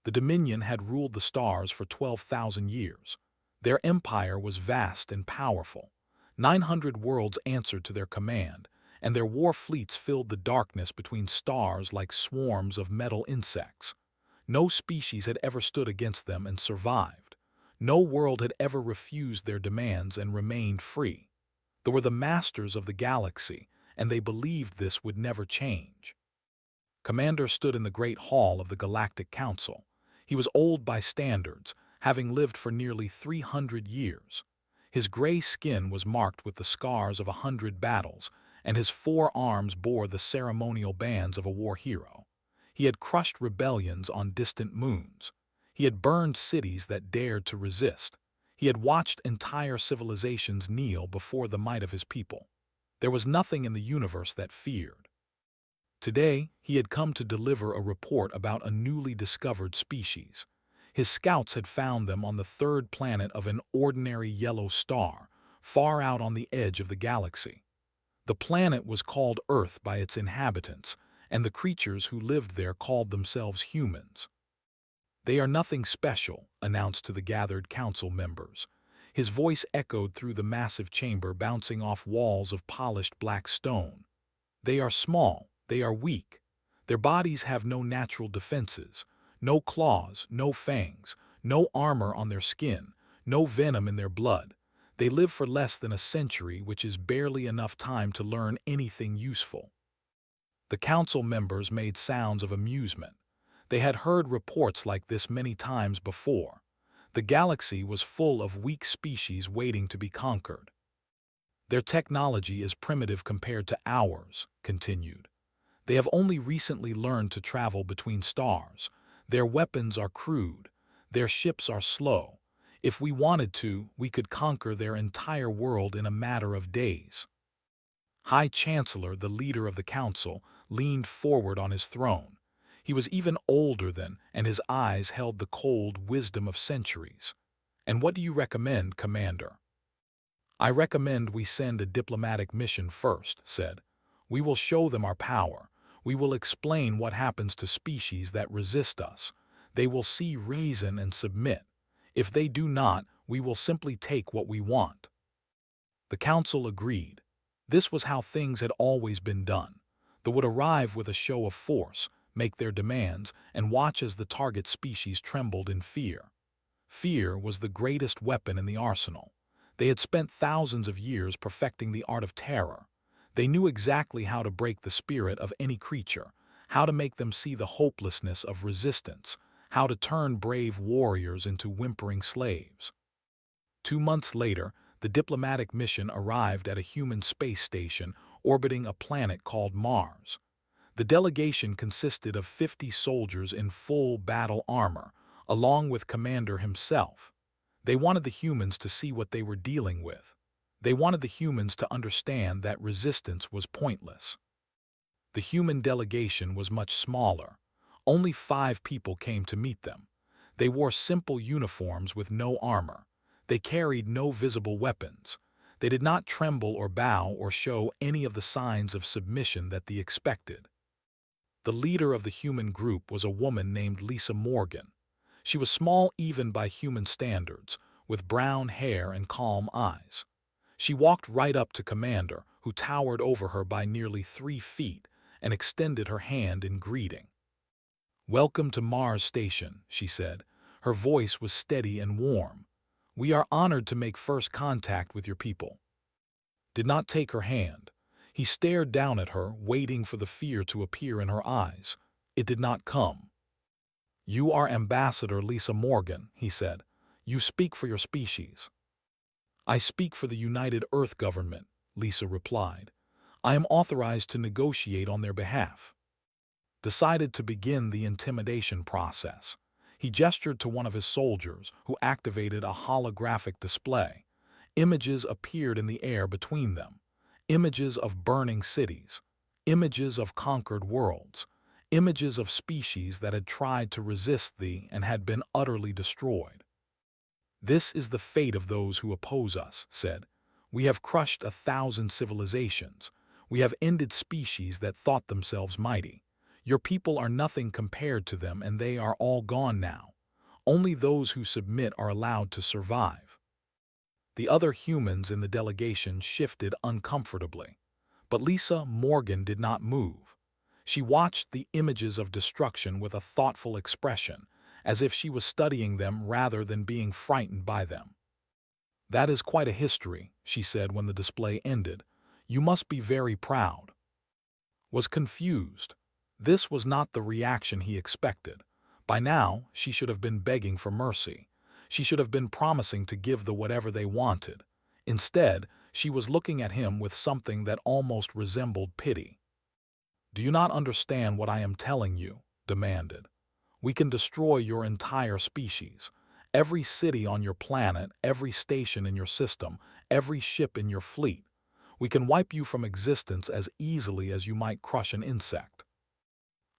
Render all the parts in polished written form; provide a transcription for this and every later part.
The Dominion had ruled the stars for 12,000 years. Their empire was vast and powerful. 900 worlds answered to their command, and their war fleets filled the darkness between stars like swarms of metal insects. No species had ever stood against them and survived. No world had ever refused their demands and remained free. They were the masters of the galaxy, and they believed this would never change. Commander stood in the Great Hall of the Galactic Council. He was old by standards, having lived for nearly 300 years. His gray skin was marked with the scars of 100 battles, and his 4 arms bore the ceremonial bands of a war hero. He had crushed rebellions on distant moons. He had burned cities that dared to resist. He had watched entire civilizations kneel before the might of his people. There was nothing in the universe that feared. Today, he had come to deliver a report about a newly discovered species. His scouts had found them on the 3rd planet of an ordinary yellow star, far out on the edge of the galaxy. The planet was called Earth by its inhabitants, and the creatures who lived there called themselves humans. "They are nothing special," announced to the gathered council members. His voice echoed through the massive chamber, bouncing off walls of polished black stone. "They are small. They are weak. Their bodies have no natural defenses, no claws, no fangs, no armor on their skin, no venom in their blood. They live for less than a century, which is barely enough time to learn anything useful." The council members made sounds of amusement. They had heard reports like this many times before. The galaxy was full of weak species waiting to be conquered. "Their technology is primitive compared to ours," continued. "They have only recently learned to travel between stars. Their weapons are crude. Their ships are slow. If we wanted to, we could conquer their entire world in a matter of days." High Chancellor, the leader of the council, leaned forward on his throne. He was even older than, and his eyes held the cold wisdom of centuries. "And what do you recommend, Commander?" "I recommend we send a diplomatic mission first," said. "We will show them our power. We will explain what happens to species that resist us. They will see reason and submit. If they do not, we will simply take what we want." The council agreed. This was how things had always been done. They would arrive with a show of force, make their demands, and watch as the target species trembled in fear. Fear was the greatest weapon in the arsenal. They had spent thousands of years perfecting the art of terror. They knew exactly how to break the spirit of any creature, how to make them see the hopelessness of resistance, how to turn brave warriors into whimpering slaves. 2 months later, the diplomatic mission arrived at a human space station orbiting a planet called Mars. The delegation consisted of 50 soldiers in full battle armor, along with Commander himself. They wanted the humans to see what they were dealing with. They wanted the humans to understand that resistance was pointless. The human delegation was much smaller. Only 5 people came to meet them. They wore simple uniforms with no armor. They carried no visible weapons. They did not tremble or bow or show any of the signs of submission that they expected. The leader of the human group was a woman named Lisa Morgan. She was small even by human standards, with brown hair and calm eyes. She walked right up to Commander, who towered over her by nearly 3 feet, and extended her hand in greeting. "Welcome to Mars Station," she said. Her voice was steady and warm. "We are honored to make first contact with your people." Did not take her hand. He stared down at her, waiting for the fear to appear in her eyes. It did not come. "You are Ambassador Lisa Morgan," he said. "You speak for your species." "I speak for the United Earth government," Lisa replied. "I am authorized to negotiate on their behalf." Decided to begin the intimidation process. He gestured to one of his soldiers, who activated a holographic display. Images appeared in the air between them. Images of burning cities. Images of conquered worlds. Images of species that had tried to resist thee and had been utterly destroyed. "This is the fate of those who oppose us," said. "We have crushed 1,000 civilizations. We have ended species that thought themselves mighty. Your people are nothing compared to them, and they are all gone now. Only those who submit are allowed to survive." The other humans in the delegation shifted uncomfortably. But Lisa Morgan did not move. She watched the images of destruction with a thoughtful expression, as if she was studying them rather than being frightened by them. "That is quite a history," she said when the display ended. "You must be very proud." Was confused. This was not the reaction he expected. By now, she should have been begging for mercy. She should have been promising to give the whatever they wanted. Instead, she was looking at him with something that almost resembled pity. "Do you not understand what I am telling you?" demanded. "We can destroy your entire species. Every city on your planet, every station in your system, every ship in your fleet. We can wipe you from existence as easily as you might crush an insect."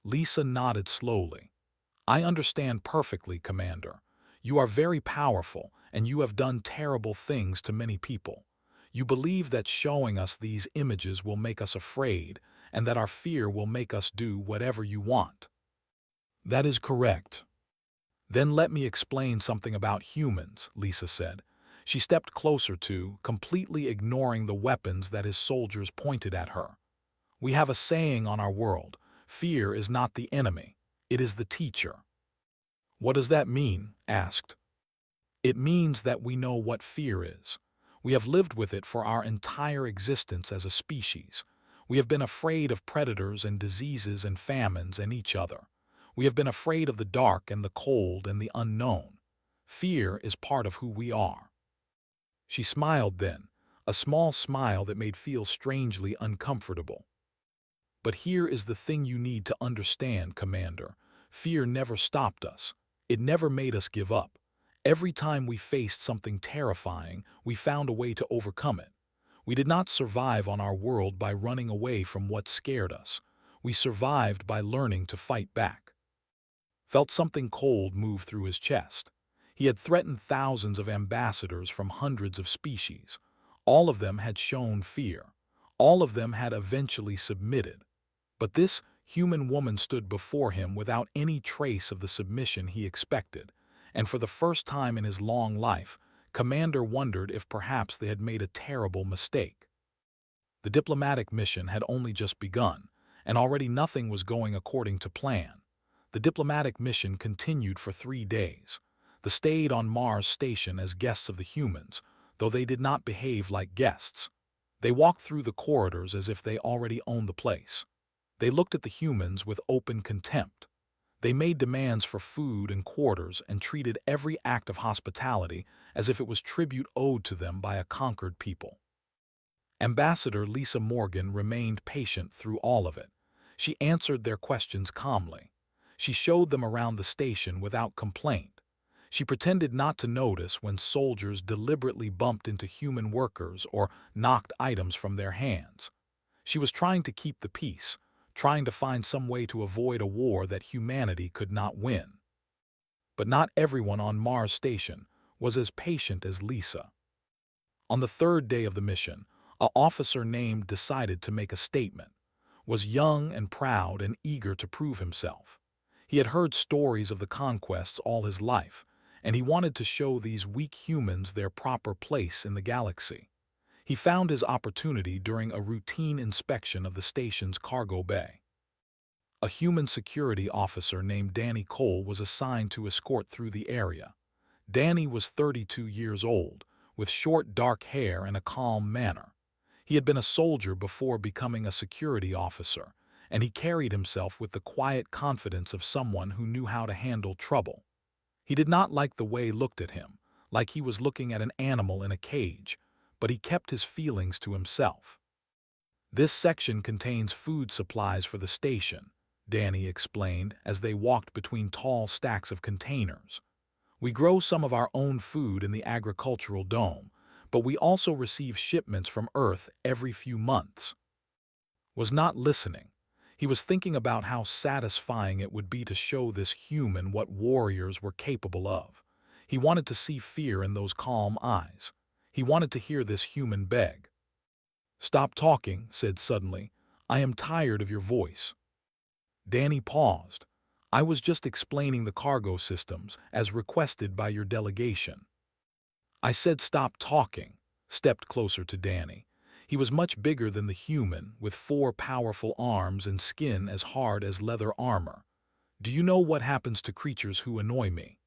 Lisa nodded slowly. "I understand perfectly, Commander. You are very powerful, and you have done terrible things to many people. You believe that showing us these images will make us afraid, and that our fear will make us do whatever you want." "That is correct." "Then let me explain something about humans," Lisa said. She stepped closer to, completely ignoring the weapons that his soldiers pointed at her. "We have a saying on our world: fear is not the enemy, it is the teacher." "What does that mean?" asked. "It means that we know what fear is. We have lived with it for our entire existence as a species. We have been afraid of predators and diseases and famines and each other. We have been afraid of the dark and the cold and the unknown. Fear is part of who we are." She smiled then, a small smile that made feel strangely uncomfortable. "But here is the thing you need to understand, Commander. Fear never stopped us. It never made us give up. Every time we faced something terrifying, we found a way to overcome it. We did not survive on our world by running away from what scared us. We survived by learning to fight back." Felt something cold move through his chest. He had threatened thousands of ambassadors from hundreds of species. All of them had shown fear. All of them had eventually submitted. But this human woman stood before him without any trace of the submission he expected, and for the first time in his long life, Commander wondered if perhaps they had made a terrible mistake. The diplomatic mission had only just begun, and already nothing was going according to plan. The diplomatic mission continued for 3 days. They stayed on Mars station as guests of the humans, though they did not behave like guests. They walked through the corridors as if they already owned the place. They looked at the humans with open contempt. They made demands for food and quarters and treated every act of hospitality as if it was tribute owed to them by a conquered people. Ambassador Lisa Morgan remained patient through all of it. She answered their questions calmly. She showed them around the station without complaint. She pretended not to notice when soldiers deliberately bumped into human workers or knocked items from their hands. She was trying to keep the peace, trying to find some way to avoid a war that humanity could not win. But not everyone on Mars station was as patient as Lisa. On the 3rd day of the mission, an officer named decided to make a statement. Was young and proud and eager to prove himself. He had heard stories of the conquests all his life, and he wanted to show these weak humans their proper place in the galaxy. He found his opportunity during a routine inspection of the station's cargo bay. A human security officer named Danny Cole was assigned to escort through the area. Danny was 32 years old, with short dark hair and a calm manner. He had been a soldier before becoming a security officer, and he carried himself with the quiet confidence of someone who knew how to handle trouble. He did not like the way looked at him, like he was looking at an animal in a cage, but he kept his feelings to himself. "This section contains food supplies for the station," Danny explained as they walked between tall stacks of containers. "We grow some of our own food in the agricultural dome, but we also receive shipments from Earth every few months." Was not listening. He was thinking about how satisfying it would be to show this human what warriors were capable of. He wanted to see fear in those calm eyes. He wanted to hear this human beg. "Stop talking," said suddenly. "I am tired of your voice." Danny paused. I was just explaining the cargo systems, as requested by your delegation. I said stop talking, stepped closer to Danny. He was much bigger than the human, with 4 powerful arms and skin as hard as leather armor. Do you know what happens to creatures who annoy me?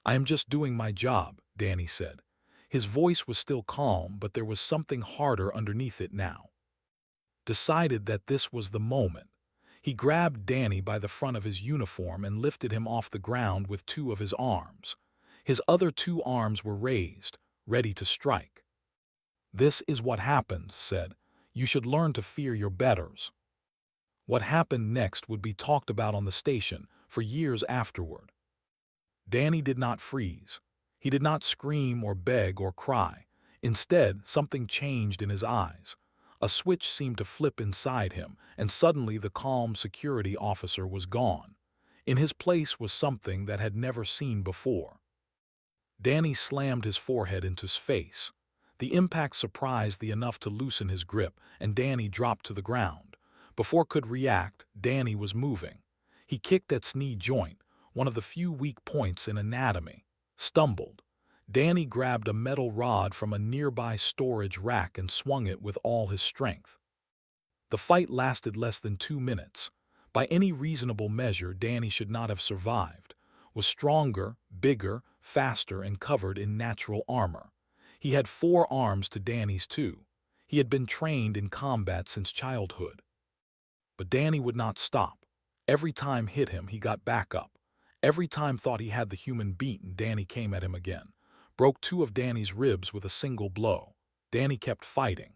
I am just doing my job, Danny said. His voice was still calm, but there was something harder underneath it now. Decided that this was the moment. He grabbed Danny by the front of his uniform and lifted him off the ground with 2 of his arms. His other 2 arms were raised, ready to strike. This is what happens, said. You should learn to fear your betters. What happened next would be talked about on the station for years afterward. Danny did not freeze. He did not scream or beg or cry. Instead, something changed in his eyes. A switch seemed to flip inside him, and suddenly the calm security officer was gone. In his place was something that had never seen before. Danny slammed his forehead into his face. The impact surprised the enough to loosen his grip, and Danny dropped to the ground. Before could react, Danny was moving. He kicked at his knee joint, one of the few weak points in anatomy. Stumbled. Danny grabbed a metal rod from a nearby storage rack and swung it with all his strength. The fight lasted less than 2 minutes. By any reasonable measure, Danny should not have survived. Was stronger, bigger, faster, and covered in natural armor. He had 4 arms to Danny's 2. He had been trained in combat since childhood. But Danny would not stop. Every time hit him, he got back up. Every time thought he had the human beaten, Danny came at him again. Broke 2 of Danny's ribs with a single blow. Danny kept fighting.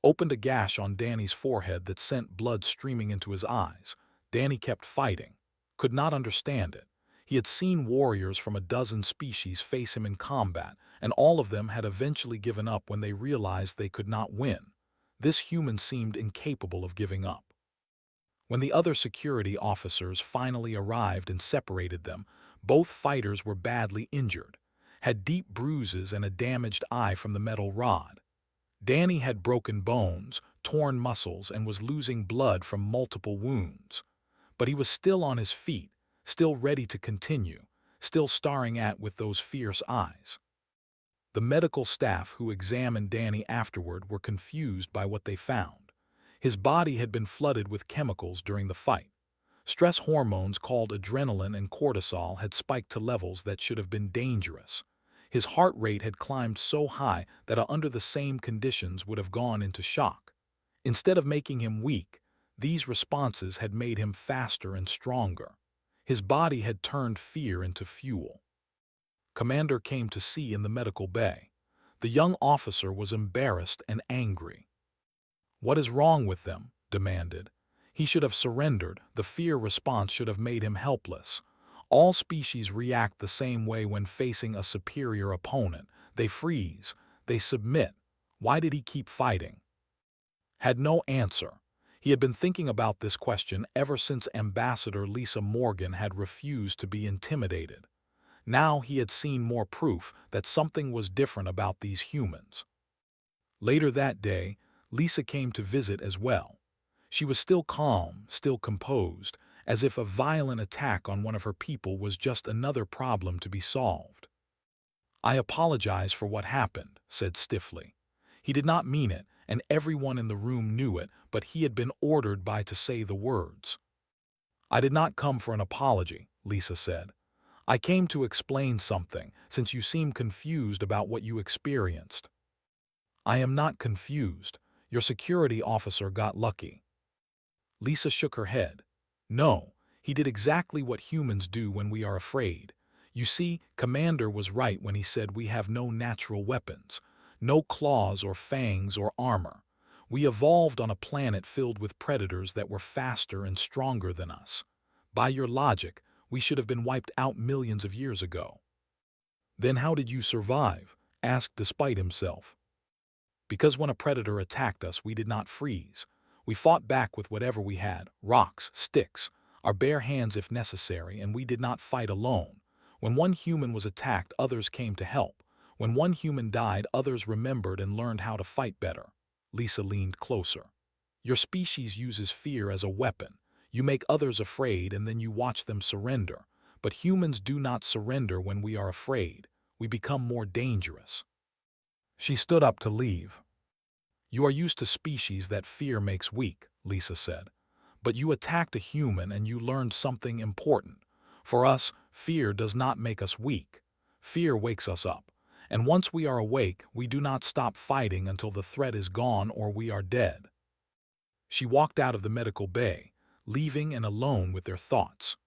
Opened a gash on Danny's forehead that sent blood streaming into his eyes. Danny kept fighting. Could not understand it. He had seen warriors from a dozen species face him in combat, and all of them had eventually given up when they realized they could not win. This human seemed incapable of giving up. When the other security officers finally arrived and separated them, both fighters were badly injured, had deep bruises and a damaged eye from the metal rod. Danny had broken bones, torn muscles, and was losing blood from multiple wounds. But he was still on his feet, still ready to continue, still staring with those fierce eyes. The medical staff who examined Danny afterward were confused by what they found. His body had been flooded with chemicals during the fight. Stress hormones called adrenaline and cortisol had spiked to levels that should have been dangerous. His heart rate had climbed so high that under the same conditions would have gone into shock. Instead of making him weak, these responses had made him faster and stronger. His body had turned fear into fuel. Commander came to see in the medical bay. The young officer was embarrassed and angry. What is wrong with them? Demanded. He should have surrendered. The fear response should have made him helpless. All species react the same way when facing a superior opponent. They freeze. They submit. Why did he keep fighting? Had no answer. He had been thinking about this question ever since Ambassador Lisa Morgan had refused to be intimidated. Now he had seen more proof that something was different about these humans. Later that day, Lisa came to visit as well. She was still calm, still composed, as if a violent attack on one of her people was just another problem to be solved. I apologize for what happened, said stiffly. He did not mean it, and everyone in the room knew it, but he had been ordered by to say the words. I did not come for an apology, Lisa said. I came to explain something, since you seem confused about what you experienced. I am not confused. Your security officer got lucky. Lisa shook her head. No, he did exactly what humans do when we are afraid. You see, Commander was right when he said we have no natural weapons, no claws or fangs or armor. We evolved on a planet filled with predators that were faster and stronger than us. By your logic, we should have been wiped out millions of years ago. Then how did you survive? Asked despite himself. Because when a predator attacked us, we did not freeze. We fought back with whatever we had, rocks, sticks, our bare hands if necessary, and we did not fight alone. When one human was attacked, others came to help. When one human died, others remembered and learned how to fight better. Lisa leaned closer. Your species uses fear as a weapon. You make others afraid and then you watch them surrender. But humans do not surrender when we are afraid. We become more dangerous. She stood up to leave. You are used to species that fear makes weak, Lisa said. But you attacked a human and you learned something important. For us, fear does not make us weak. Fear wakes us up. And once we are awake, we do not stop fighting until the threat is gone or we are dead. She walked out of the medical bay, leaving and alone with their thoughts.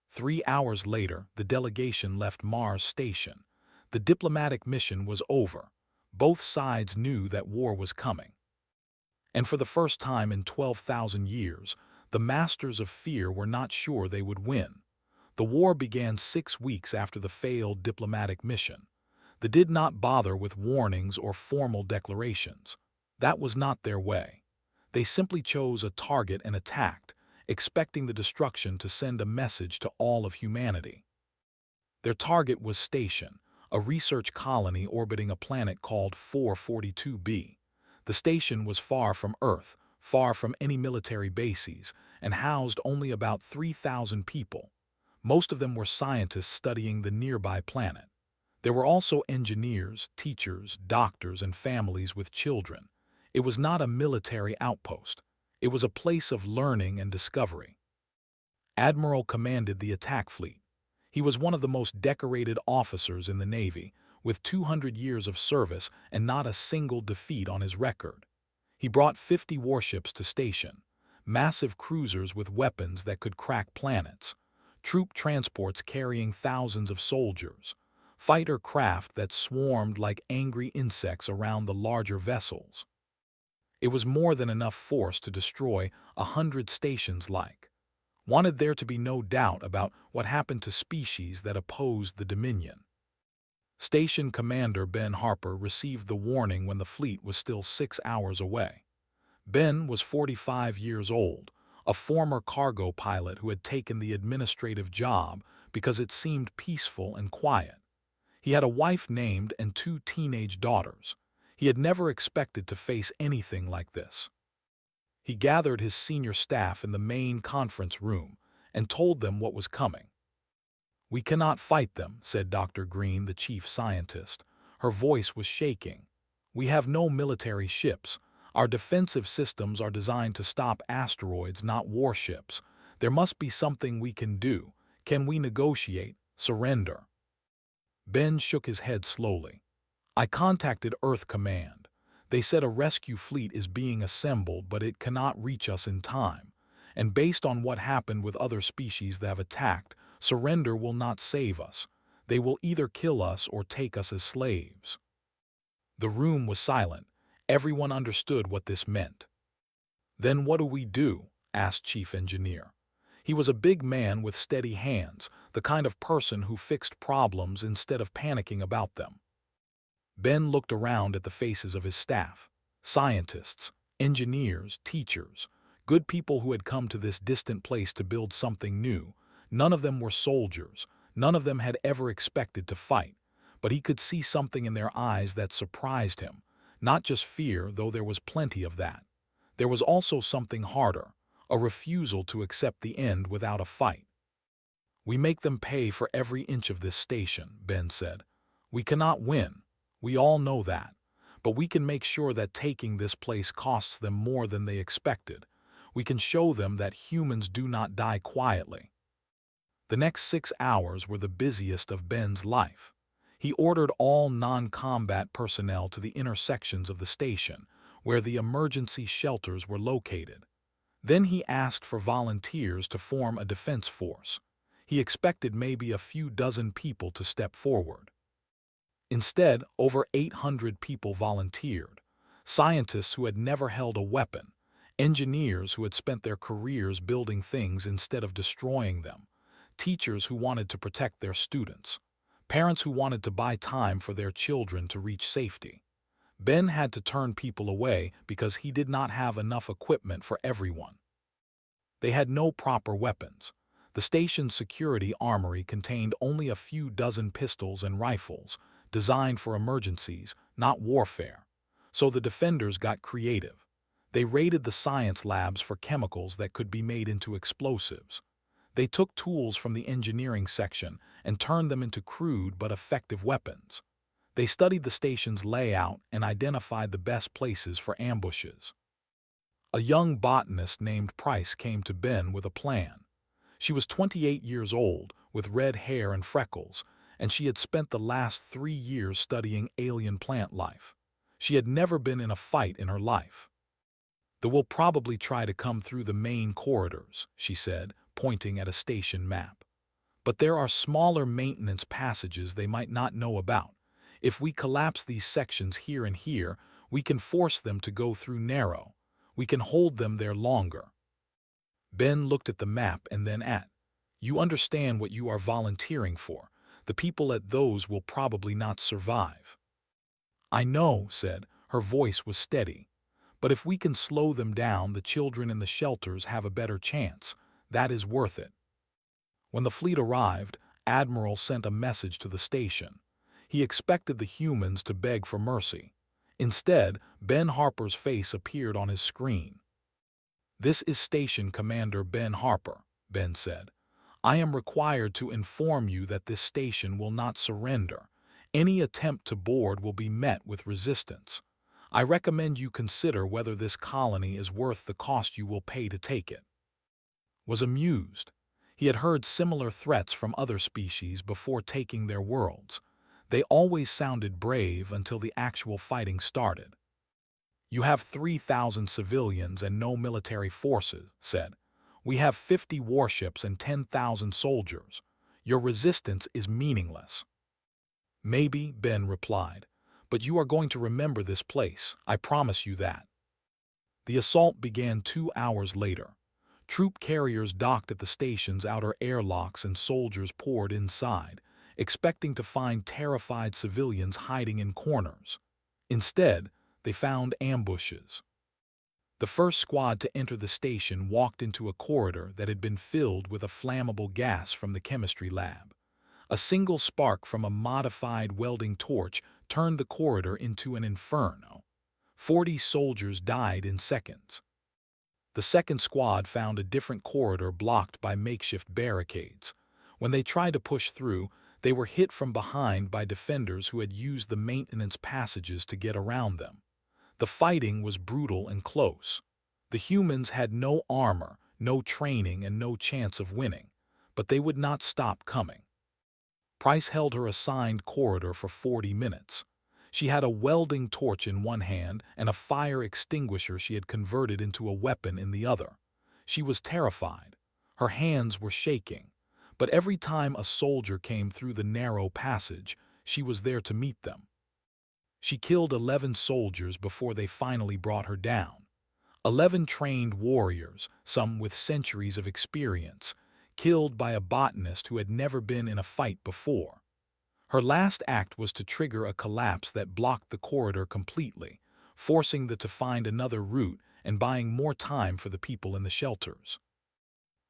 3 hours later, the delegation left Mars Station. The diplomatic mission was over. Both sides knew that war was coming. And for the first time in 12,000 years, the masters of fear were not sure they would win. The war began 6 weeks after the failed diplomatic mission. They did not bother with warnings or formal declarations. That was not their way. They simply chose a target and attacked, expecting the destruction to send a message to all of humanity. Their target was Station, a research colony orbiting a planet called 442b. The station was far from Earth, far from any military bases, and housed only about 3,000 people. Most of them were scientists studying the nearby planet. There were also engineers, teachers, doctors, and families with children. It was not a military outpost. It was a place of learning and discovery. Admiral commanded the attack fleet. He was one of the most decorated officers in the Navy, with 200 years of service and not a single defeat on his record. He brought 50 warships to Station, massive cruisers with weapons that could crack planets, troop transports carrying thousands of soldiers, fighter craft that swarmed like angry insects around the larger vessels. It was more than enough force to destroy 100 stations like. Wanted there to be no doubt about what happened to species that opposed the Dominion. Station Commander Ben Harper received the warning when the fleet was still 6 hours away. Ben was 45 years old, a former cargo pilot who had taken the administrative job because it seemed peaceful and quiet. He had a wife named and 2 teenage daughters. He had never expected to face anything like this. He gathered his senior staff in the main conference room and told them what was coming. "We cannot fight them," said Dr. Green, the chief scientist. Her voice was shaking. "We have no military ships. Our defensive systems are designed to stop asteroids, not warships. There must be something we can do. Can we negotiate? Surrender?" Ben shook his head slowly. "I contacted Earth Command. They said a rescue fleet is being assembled, but it cannot reach us in time. And based on what happened with other species that have attacked, surrender will not save us. They will either kill us or take us as slaves." The room was silent. Everyone understood what this meant. "Then what do we do?" asked Chief Engineer. He was a big man with steady hands, the kind of person who fixed problems instead of panicking about them. Ben looked around at the faces of his staff. Scientists, engineers, teachers, good people who had come to this distant place to build something new. None of them were soldiers. None of them had ever expected to fight. But he could see something in their eyes that surprised him. Not just fear, though there was plenty of that. There was also something harder, a refusal to accept the end without a fight. "We make them pay for every inch of this station," Ben said. "We cannot win. We all know that. But we can make sure that taking this place costs them more than they expected. We can show them that humans do not die quietly." The next 6 hours were the busiest of Ben's life. He ordered all non-combat personnel to the intersections of the station, where the emergency shelters were located. Then he asked for volunteers to form a defense force. He expected maybe a few dozen people to step forward. Instead, over 800 people volunteered. Scientists who had never held a weapon, engineers who had spent their careers building things instead of destroying them, teachers who wanted to protect their students, parents who wanted to buy time for their children to reach safety. Ben had to turn people away because he did not have enough equipment for everyone. They had no proper weapons. The station's security armory contained only a few dozen pistols and rifles, designed for emergencies, not warfare. So the defenders got creative. They raided the science labs for chemicals that could be made into explosives. They took tools from the engineering section and turned them into crude but effective weapons. They studied the station's layout and identified the best places for ambushes. A young botanist named Price came to Ben with a plan. She was 28 years old, with red hair and freckles, and she had spent the last 3 years studying alien plant life. She had never been in a fight in her life. "They will probably try to come through the main corridors," she said, pointing at a station map. "But there are smaller maintenance passages they might not know about. If we collapse these sections here and here, we can force them to go through narrow. We can hold them there longer." Ben looked at the map and then at, "You understand what you are volunteering for. The people at those will probably not survive." "I know," said, her voice was steady. "But if we can slow them down, the children in the shelters have a better chance. That is worth it." When the fleet arrived, Admiral sent a message to the station. He expected the humans to beg for mercy. Instead, Ben Harper's face appeared on his screen. "This is Station Commander Ben Harper," Ben said. "I am required to inform you that this station will not surrender. Any attempt to board will be met with resistance. I recommend you consider whether this colony is worth the cost you will pay to take it." Was amused. He had heard similar threats from other species before taking their worlds. They always sounded brave until the actual fighting started. "You have 3,000 civilians and no military forces," said. "We have 50 warships and 10,000 soldiers. Your resistance is meaningless." "Maybe," Ben replied, "but you are going to remember this place, I promise you that." The assault began 2 hours later. Troop carriers docked at the station's outer airlocks and soldiers poured inside, expecting to find terrified civilians hiding in corners. Instead, they found ambushes. The first squad to enter the station walked into a corridor that had been filled with a flammable gas from the chemistry lab. A single spark from a modified welding torch turned the corridor into an inferno. 40 soldiers died in seconds. The second squad found a different corridor blocked by makeshift barricades. When they tried to push through, they were hit from behind by defenders who had used the maintenance passages to get around them. The fighting was brutal and close. The humans had no armor, no training, and no chance of winning, but they would not stop coming. Price held her assigned corridor for 40 minutes. She had a welding torch in one hand and a fire extinguisher she had converted into a weapon in the other. She was terrified. Her hands were shaking. But every time a soldier came through the narrow passage, she was there to meet them. She killed 11 soldiers before they finally brought her down. 11 trained warriors, some with centuries of experience, killed by a botanist who had never been in a fight before. Her last act was to trigger a collapse that blocked the corridor completely, forcing them to find another route and buying more time for the people in the shelters.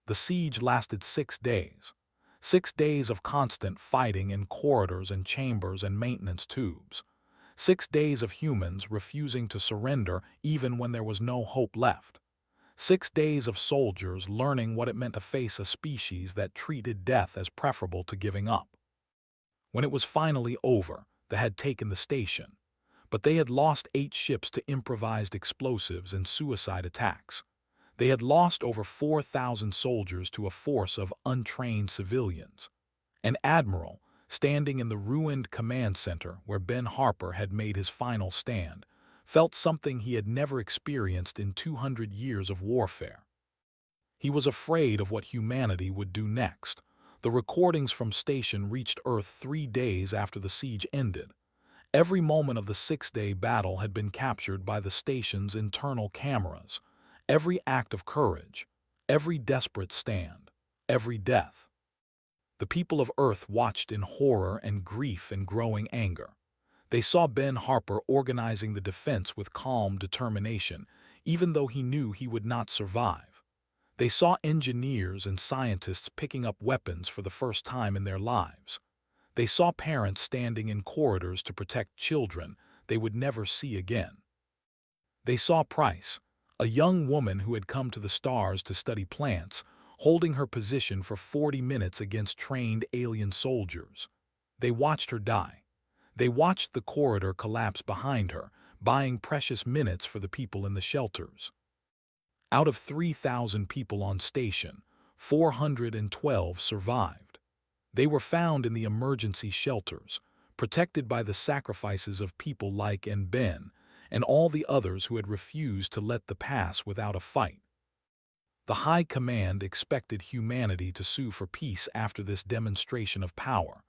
The siege lasted 6 days. 6 days of constant fighting in corridors and chambers and maintenance tubes. 6 days of humans refusing to surrender even when there was no hope left. 6 days of soldiers learning what it meant to face a species that treated death as preferable to giving up. When it was finally over, they had taken the station. But they had lost 8 ships to improvised explosives and suicide attacks. They had lost over 4,000 soldiers to a force of untrained civilians. An admiral, standing in the ruined command center where Ben Harper had made his final stand, felt something he had never experienced in 200 years of warfare. He was afraid of what humanity would do next. The recordings from station reached Earth 3 days after the siege ended. Every moment of the 6-day battle had been captured by the station's internal cameras. Every act of courage, every desperate stand, every death. The people of Earth watched in horror and grief and growing anger. They saw Ben Harper organizing the defense with calm determination, even though he knew he would not survive. They saw engineers and scientists picking up weapons for the first time in their lives. They saw parents standing in corridors to protect children they would never see again. They saw Price, a young woman who had come to the stars to study plants, holding her position for 40 minutes against trained alien soldiers. They watched her die. They watched the corridor collapse behind her, buying precious minutes for the people in the shelters. Out of 3,000 people on station, 412 survived. They were found in the emergency shelters, protected by the sacrifices of people like Ben and all the others who had refused to let the pass without a fight. The High Command expected humanity to sue for peace after this demonstration of power.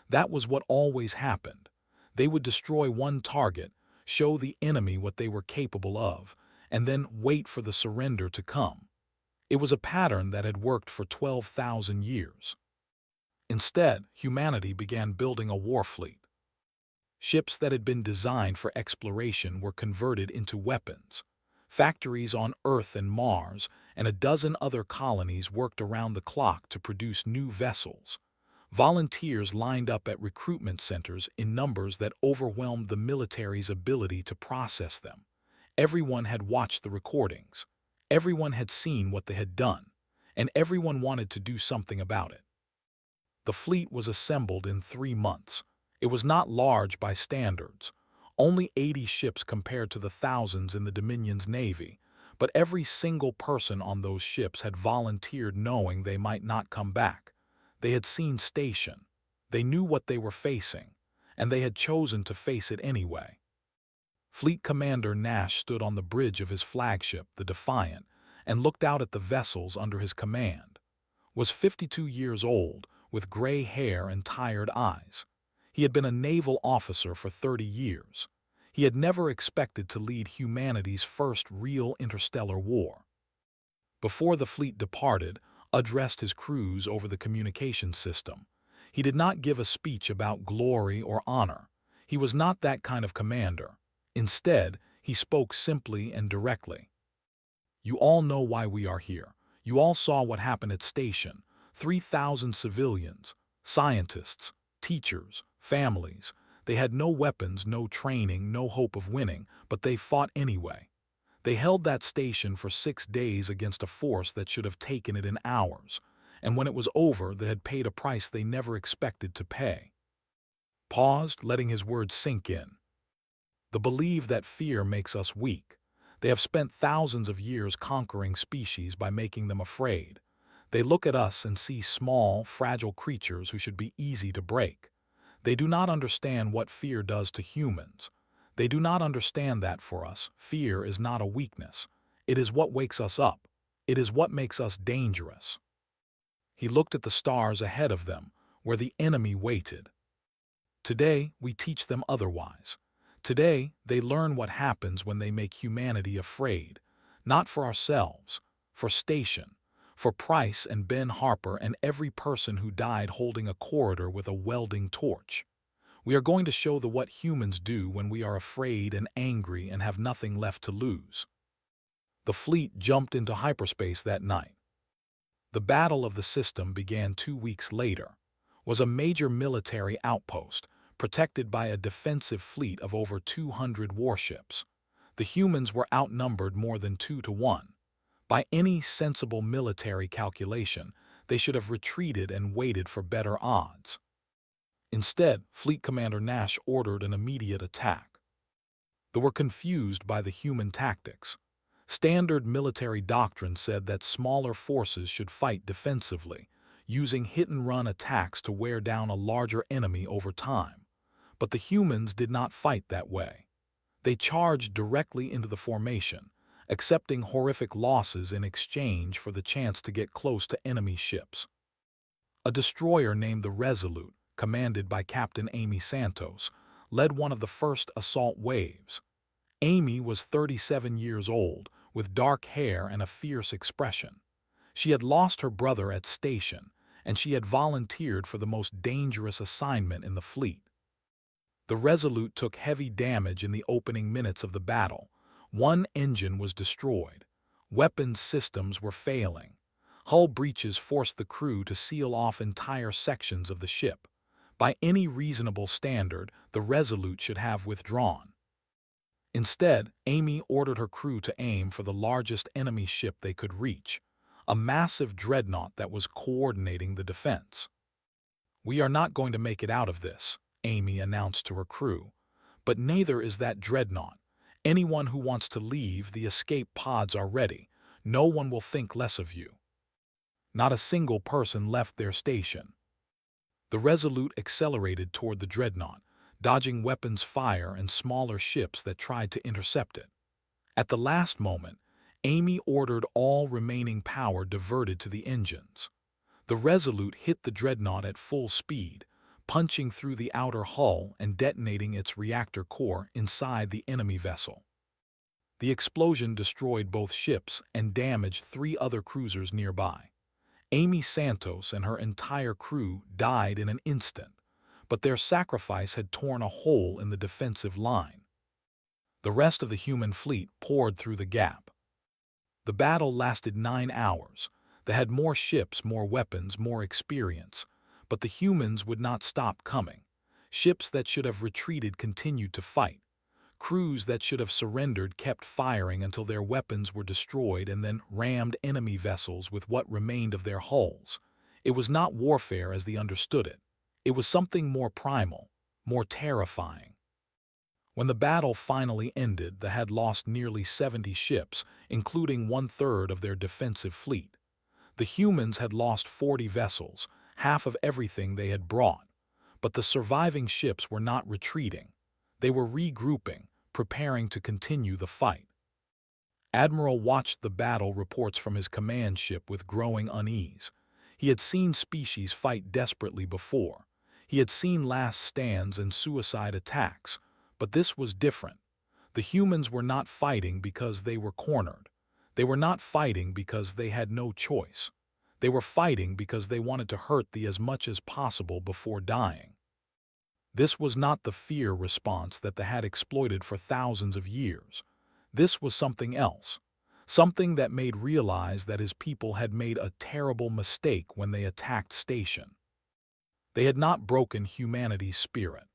That was what always happened. They would destroy one target, show the enemy what they were capable of, and then wait for the surrender to come. It was a pattern that had worked for 12,000 years. Instead, humanity began building a war fleet. Ships that had been designed for exploration were converted into weapons. Factories on Earth and Mars and a dozen other colonies worked around the clock to produce new vessels. Volunteers lined up at recruitment centers in numbers that overwhelmed the military's ability to process them. Everyone had watched the recordings. Everyone had seen what they had done, and everyone wanted to do something about it. The fleet was assembled in 3 months. It was not large by standards, only 80 ships compared to the thousands in the Dominion's navy, but every single person on those ships had volunteered knowing they might not come back. They had seen station. They knew what they were facing, and they had chosen to face it anyway. Fleet Commander Nash stood on the bridge of his flagship, the Defiant, and looked out at the vessels under his command. Was 52 years old, with gray hair and tired eyes. He had been a naval officer for 30 years. He had never expected to lead humanity's first real interstellar war. Before the fleet departed, addressed his crews over the communication system. He did not give a speech about glory or honor. He was not that kind of commander. Instead, he spoke simply and directly. You all know why we are here. You all saw what happened at station. 3,000 civilians, scientists, teachers, families. They had no weapons, no training, no hope of winning, but they fought anyway. They held that station for 6 days against a force that should have taken it in hours, and when it was over, they had paid a price they never expected to pay. Paused, letting his words sink in. They believe that fear makes us weak. They have spent thousands of years conquering species by making them afraid. They look at us and see small, fragile creatures who should be easy to break. They do not understand what fear does to humans. They do not understand that for us, fear is not a weakness. It is what wakes us up. It is what makes us dangerous. He looked at the stars ahead of them, where the enemy waited. Today, we teach them otherwise. Today, they learn what happens when they make humanity afraid, not for ourselves, for station, for Price and Ben Harper and every person who died holding a corridor with a welding torch. We are going to show the what humans do when we are afraid and angry and have nothing left to lose. The fleet jumped into hyperspace that night. The battle of the system began 2 weeks later. Was a major military outpost, protected by a defensive fleet of over 200 warships. The humans were outnumbered more than 2 to 1. By any sensible military calculation, they should have retreated and waited for better odds. Instead, Fleet Commander Nash ordered an immediate attack. They were confused by the human tactics. Standard military doctrine said that smaller forces should fight defensively, using hit-and-run attacks to wear down a larger enemy over time. But the humans did not fight that way. They charged directly into the formation, accepting horrific losses in exchange for the chance to get close to enemy ships. A destroyer named the Resolute, commanded by Captain Amy Santos, led one of the first assault waves. Amy was 37 years old, with dark hair and a fierce expression. She had lost her brother at station, and she had volunteered for the most dangerous assignment in the fleet. The Resolute took heavy damage in the opening minutes of the battle. One engine was destroyed. Weapons systems were failing. Hull breaches forced the crew to seal off entire sections of the ship. By any reasonable standard, the Resolute should have withdrawn. Instead, Amy ordered her crew to aim for the largest enemy ship they could reach, a massive dreadnought that was coordinating the defense. "We are not going to make it out of this," Amy announced to her crew. "But neither is that dreadnought. Anyone who wants to leave, the escape pods are ready. No one will think less of you." Not a single person left their station. The Resolute accelerated toward the dreadnought, dodging weapons fire and smaller ships that tried to intercept it. At the last moment, Amy ordered all remaining power diverted to the engines. The Resolute hit the dreadnought at full speed, punching through the outer hull and detonating its reactor core inside the enemy vessel. The explosion destroyed both ships and damaged 3 other cruisers nearby. Amy Santos and her entire crew died in an instant, but their sacrifice had torn a hole in the defensive line. The rest of the human fleet poured through the gap. The battle lasted 9 hours. They had more ships, more weapons, more experience, but the humans would not stop coming. Ships that should have retreated continued to fight. Crews that should have surrendered kept firing until their weapons were destroyed and then rammed enemy vessels with what remained of their hulls. It was not warfare as they understood it. It was something more primal, more terrifying. When the battle finally ended, they had lost nearly 70 ships, including 1/3 of their defensive fleet. The humans had lost 40 vessels, half of everything they had brought. But the surviving ships were not retreating. They were regrouping, preparing to continue the fight. Admiral watched the battle reports from his command ship with growing unease. He had seen species fight desperately before. He had seen last stands and suicide attacks, but this was different. The humans were not fighting because they were cornered. They were not fighting because they had no choice. They were fighting because they wanted to hurt the as much as possible before dying. This was not the fear response that they had exploited for thousands of years. This was something else, something that made realize that his people had made a terrible mistake when they attacked Station. They had not broken humanity's spirit.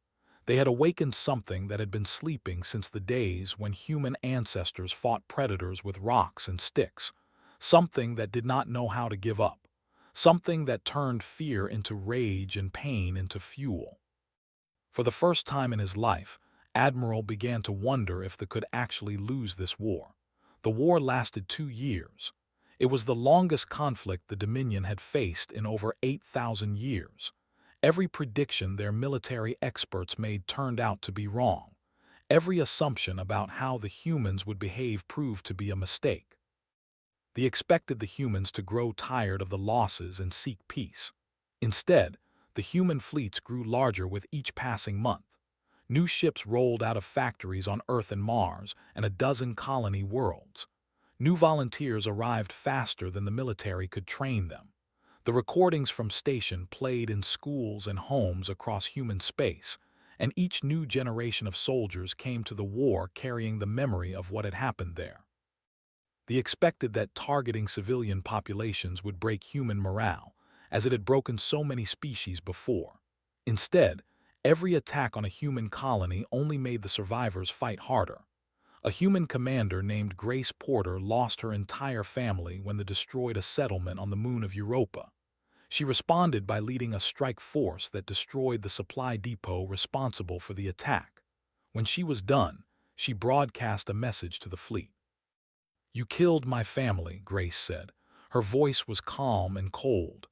They had awakened something that had been sleeping since the days when human ancestors fought predators with rocks and sticks, something that did not know how to give up, something that turned fear into rage and pain into fuel. For the first time in his life, Admiral began to wonder if they could actually lose this war. The war lasted 2 years. It was the longest conflict the Dominion had faced in over 8,000 years. Every prediction their military experts made turned out to be wrong. Every assumption about how the humans would behave proved to be a mistake. They expected the humans to grow tired of the losses and seek peace. Instead, the human fleets grew larger with each passing month. New ships rolled out of factories on Earth and Mars and a dozen colony worlds. New volunteers arrived faster than the military could train them. The recordings from Station played in schools and homes across human space, and each new generation of soldiers came to the war carrying the memory of what had happened there. They expected that targeting civilian populations would break human morale, as it had broken so many species before. Instead, every attack on a human colony only made the survivors fight harder. A human commander named Grace Porter lost her entire family when they destroyed a settlement on the moon of Europa. She responded by leading a strike force that destroyed the supply depot responsible for the attack. When she was done, she broadcast a message to the fleet. "You killed my family," Grace said. Her voice was calm and cold.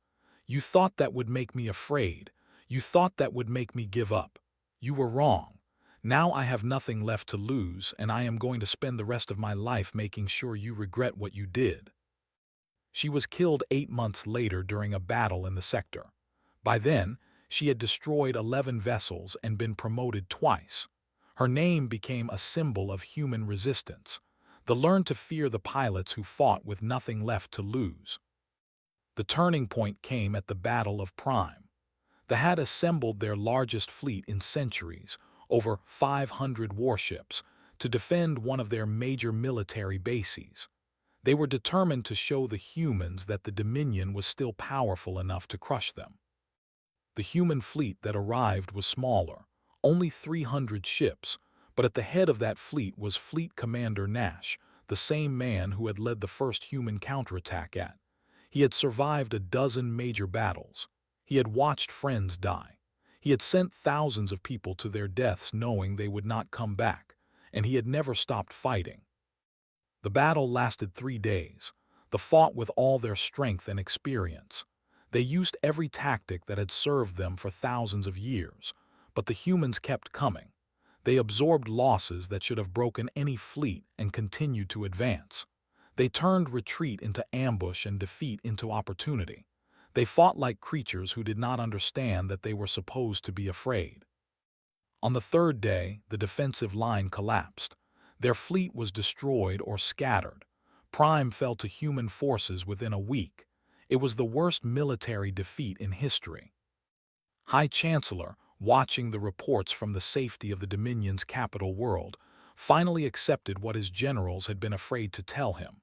"You thought that would make me afraid. You thought that would make me give up. You were wrong. Now I have nothing left to lose, and I am going to spend the rest of my life making sure you regret what you did." She was killed 8 months later during a battle in the sector. By then, she had destroyed 11 vessels and been promoted twice. Her name became a symbol of human resistance. They learned to fear the pilots who fought with nothing left to lose. The turning point came at the Battle of Prime. They had assembled their largest fleet in centuries, over 500 warships, to defend one of their major military bases. They were determined to show the humans that the Dominion was still powerful enough to crush them. The human fleet that arrived was smaller, only 300 ships, But at the head of that fleet was Fleet Commander Nash, the same man who had led the first human counterattack at. He had survived a dozen major battles. He had watched friends die. He had sent thousands of people to their deaths knowing they would not come back, and he had never stopped fighting. The battle lasted 3 days. They fought with all their strength and experience. They used every tactic that had served them for thousands of years, but the humans kept coming. They absorbed losses that should have broken any fleet and continued to advance. They turned retreat into ambush and defeat into opportunity. They fought like creatures who did not understand that they were supposed to be afraid. On the 3rd day, the defensive line collapsed. Their fleet was destroyed or scattered. Prime fell to human forces within a week. It was the worst military defeat in history. High Chancellor, watching the reports from the safety of the Dominion's capital world, finally accepted what his generals had been afraid to tell him.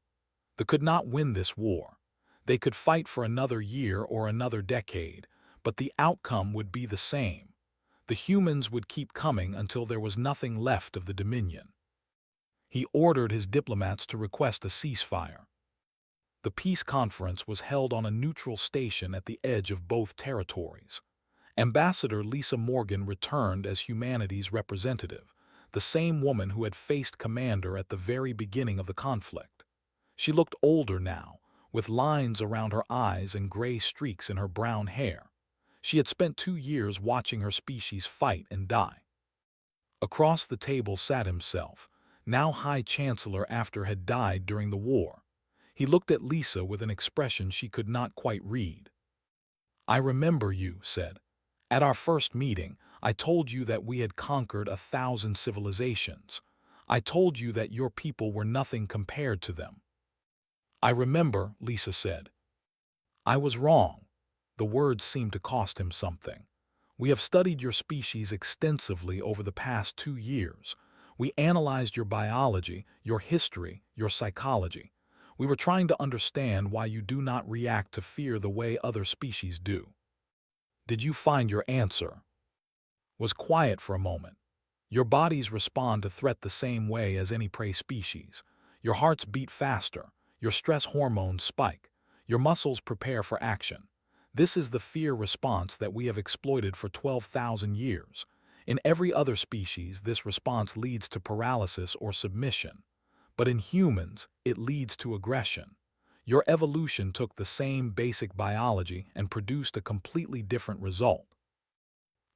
They could not win this war. They could fight for another year or another decade, but the outcome would be the same. The humans would keep coming until there was nothing left of the Dominion. He ordered his diplomats to request a ceasefire. The peace conference was held on a neutral station at the edge of both territories. Ambassador Lisa Morgan returned as humanity's representative, the same woman who had faced Commander at the very beginning of the conflict. She looked older now, with lines around her eyes and gray streaks in her brown hair. She had spent 2 years watching her species fight and die. Across the table sat himself, now High Chancellor after had died during the war. He looked at Lisa with an expression she could not quite read. "I remember you," said. "At our first meeting, I told you that we had conquered 1,000 civilizations. I told you that your people were nothing compared to them." "I remember," Lisa said. "I was wrong." The words seemed to cost him something. "We have studied your species extensively over the past 2 years. We analyzed your biology, your history, your psychology. We were trying to understand why you do not react to fear the way other species do." "Did you find your answer?" Was quiet for a moment. "Your bodies respond to threat the same way as any prey species. Your hearts beat faster, your stress hormones spike, your muscles prepare for action. This is the fear response that we have exploited for 12,000 years. In every other species, this response leads to paralysis or submission. But in humans, it leads to aggression. Your evolution took the same basic biology and produced a completely different result."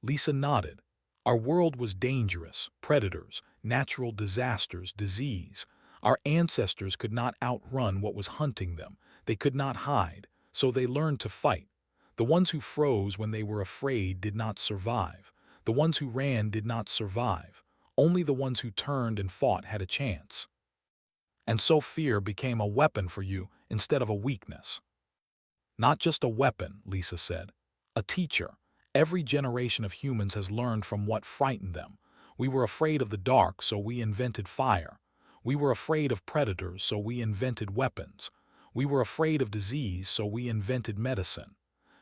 Lisa nodded. "Our world was dangerous, predators, natural disasters, disease. Our ancestors could not outrun what was hunting them. They could not hide, so they learned to fight. The ones who froze when they were afraid did not survive. The ones who ran did not survive. Only the ones who turned and fought had a chance. And so fear became a weapon for you instead of a weakness." "Not just a weapon," Lisa said. "A teacher. Every generation of humans has learned from what frightened them. We were afraid of the dark, so we invented fire. We were afraid of predators, so we invented weapons. We were afraid of disease, so we invented medicine.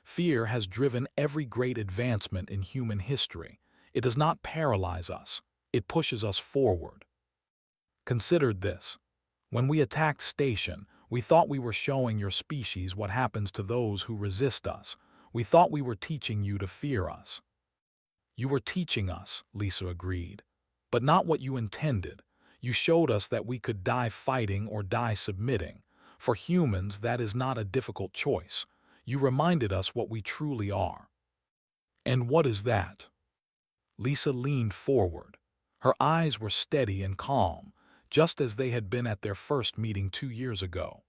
Fear has driven every great advancement in human history. It does not paralyze us. It pushes us forward. Consider this. When we attacked Station, we thought we were showing your species what happens to those who resist us. We thought we were teaching you to fear us." "You were teaching us," Lisa agreed. "But not what you intended. You showed us that we could die fighting or die submitting. For humans, that is not a difficult choice. You reminded us what we truly are." "And what is that?" Lisa leaned forward. Her eyes were steady and calm, just as they had been at their first meeting 2 years ago.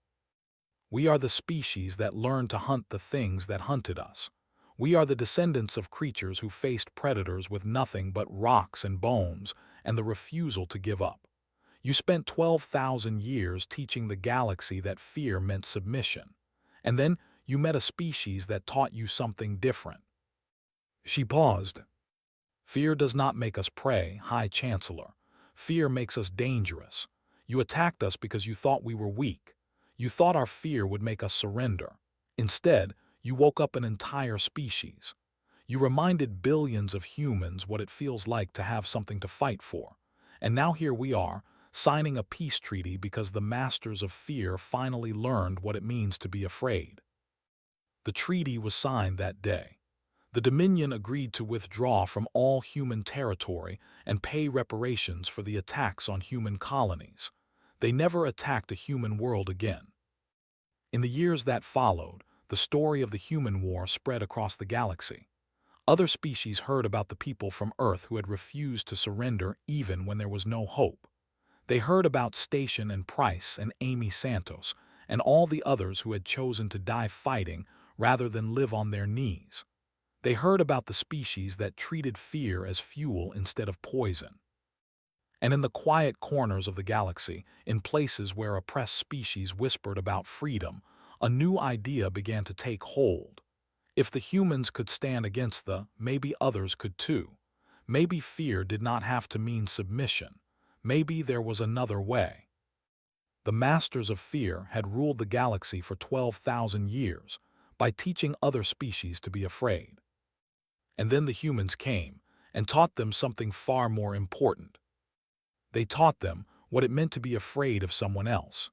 "We are the species that learned to hunt the things that hunted us. We are the descendants of creatures who faced predators with nothing but rocks and bones and the refusal to give up. You spent 12,000 years teaching the galaxy that fear meant submission. And then you met a species that taught you something different." She paused. "Fear does not make us prey, High Chancellor. Fear makes us dangerous. You attacked us because you thought we were weak. You thought our fear would make us surrender. Instead, you woke up an entire species. You reminded billions of humans what it feels like to have something to fight for. And now here we are, signing a peace treaty because the masters of fear finally learned what it means to be afraid. The treaty was signed that day. The Dominion agreed to withdraw from all human territory and pay reparations for the attacks on human colonies. They never attacked a human world again. In the years that followed, the story of the human war spread across the galaxy. Other species heard about the people from Earth who had refused to surrender even when there was no hope. They heard about Station and Price and Amy Santos and all the others who had chosen to die fighting rather than live on their knees. They heard about the species that treated fear as fuel instead of poison. And in the quiet corners of the galaxy, in places where oppressed species whispered about freedom, a new idea began to take hold. If the humans could stand against maybe others could too. Maybe fear did not have to mean submission. Maybe there was another way. The masters of fear had ruled the galaxy for 12,000 years by teaching other species to be afraid. And then the humans came and taught them something far more important. They taught them what it meant to be afraid of someone else.